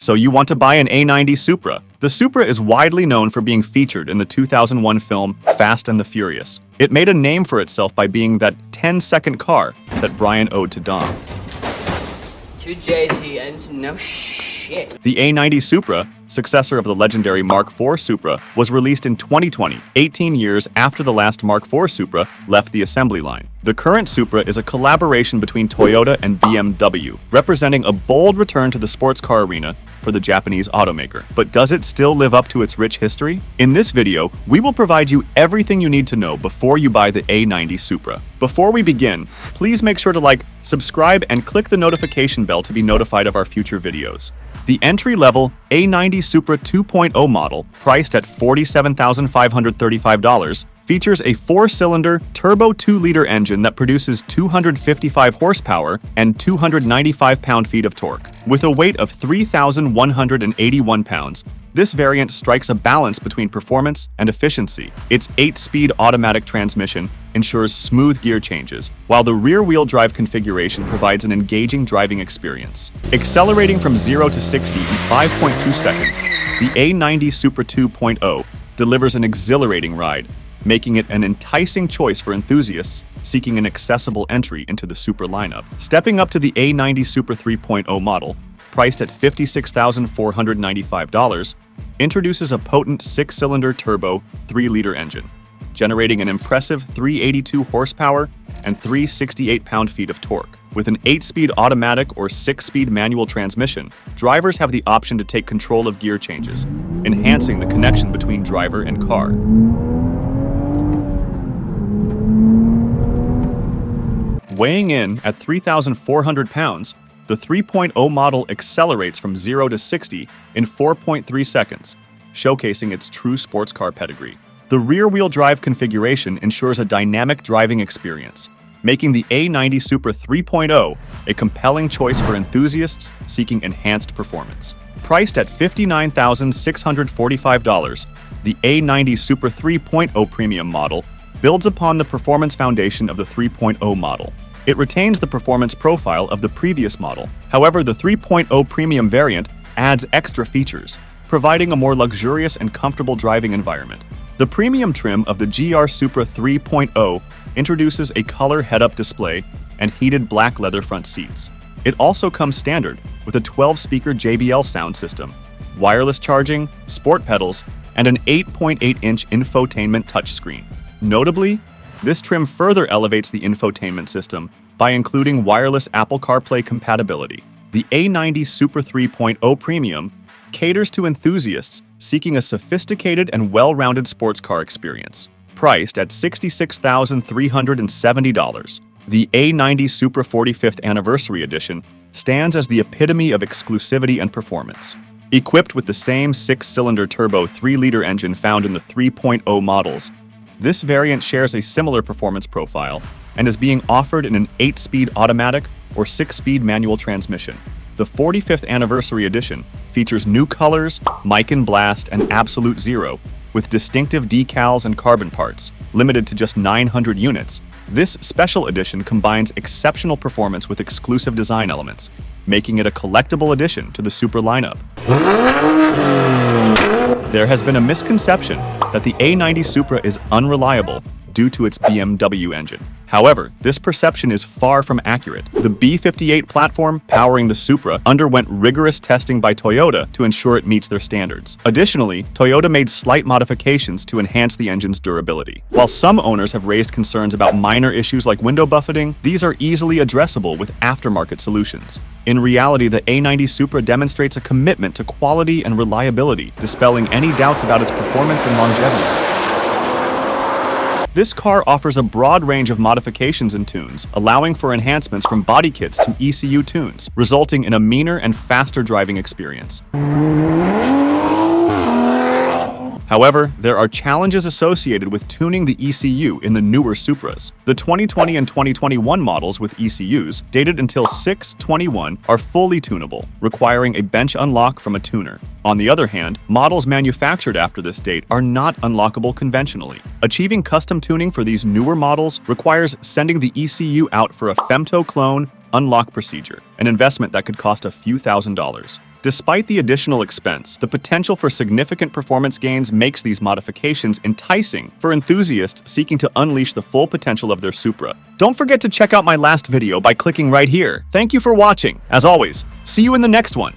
So you want to buy an A90 Supra. The Supra is widely known for being featured in the 2001 film Fast and the Furious. It made a name for itself by being that 10-second car that Brian owed to Dom. 2JZ engine, no shit. The A90 Supra, successor of the legendary Mark IV Supra, was released in 2020, 18 years after the last Mark IV Supra left the assembly line. The current Supra is a collaboration between Toyota and BMW, representing a bold return to the sports car arena for the Japanese automaker. But does it still live up to its rich history? In this video, we will provide you everything you need to know before you buy the A90 Supra. Before we begin, please make sure to like, subscribe, and click the notification bell to be notified of our future videos. The entry-level A90 Supra 2.0 model, priced at $47,535, features a 4-cylinder turbo 2-liter engine that produces 255 horsepower and 295 pound-feet of torque. With a weight of 3,181 pounds, this variant strikes a balance between performance and efficiency. Its 8-speed automatic transmission ensures smooth gear changes, while the rear-wheel drive configuration provides an engaging driving experience. Accelerating from 0 to 60 in 5.2 seconds, the A90 Supra 2.0 delivers an exhilarating ride, making it an enticing choice for enthusiasts seeking an accessible entry into the Supra lineup. Stepping up to the A90 Supra 3.0 model, priced at $56,495, introduces a potent 6-cylinder turbo 3-liter engine, generating an impressive 382 horsepower and 368 pound-feet of torque. With an 8-speed automatic or 6-speed manual transmission, drivers have the option to take control of gear changes, enhancing the connection between driver and car. Weighing in at 3,400 pounds, the 3.0 model accelerates from 0 to 60 in 4.3 seconds, showcasing its true sports car pedigree. The rear-wheel drive configuration ensures a dynamic driving experience, making the A90 Supra 3.0 a compelling choice for enthusiasts seeking enhanced performance. Priced at $59,645, the A90 Supra 3.0 Premium model builds upon the performance foundation of the 3.0 model. It retains the performance profile of the previous model. However, the 3.0 Premium variant adds extra features, providing a more luxurious and comfortable driving environment. The premium trim of the GR Supra 3.0 introduces a color head-up display and heated black leather front seats. It also comes standard with a 12-speaker JBL sound system, wireless charging, sport pedals, and an 8.8-inch infotainment touchscreen. Notably, this trim further elevates the infotainment system by including wireless Apple CarPlay compatibility. The A90 Supra 3.0 Premium caters to enthusiasts seeking a sophisticated and well-rounded sports car experience. Priced at $66,370, the A90 Supra 45th Anniversary Edition stands as the epitome of exclusivity and performance. Equipped with the same 6-cylinder turbo 3-liter engine found in the 3.0 models, this variant shares a similar performance profile and is being offered in an 8-speed automatic or 6-speed manual transmission. The 45th Anniversary Edition features new colors, Mic and Blast, and Absolute Zero, with distinctive decals and carbon parts. Limited to just 900 units, this special edition combines exceptional performance with exclusive design elements, making it a collectible addition to the Supra lineup. There has been a misconception that the A90 Supra is unreliable due to its BMW engine. However, this perception is far from accurate. The B58 platform powering the Supra underwent rigorous testing by Toyota to ensure it meets their standards. Additionally, Toyota made slight modifications to enhance the engine's durability. While some owners have raised concerns about minor issues like window buffeting, these are easily addressable with aftermarket solutions. In reality, the A90 Supra demonstrates a commitment to quality and reliability, dispelling any doubts about its performance and longevity. This car offers a broad range of modifications and tunes, allowing for enhancements from body kits to ECU tunes, resulting in a meaner and faster driving experience. However, there are challenges associated with tuning the ECU in the newer Supras. The 2020 and 2021 models with ECUs, dated until 6/21, are fully tunable, requiring a bench unlock from a tuner. On the other hand, models manufactured after this date are not unlockable conventionally. Achieving custom tuning for these newer models requires sending the ECU out for a femto clone unlock procedure, an investment that could cost a few $1,000s. Despite the additional expense, the potential for significant performance gains makes these modifications enticing for enthusiasts seeking to unleash the full potential of their Supra. Don't forget to check out my last video by clicking right here. Thank you for watching. As always, see you in the next one.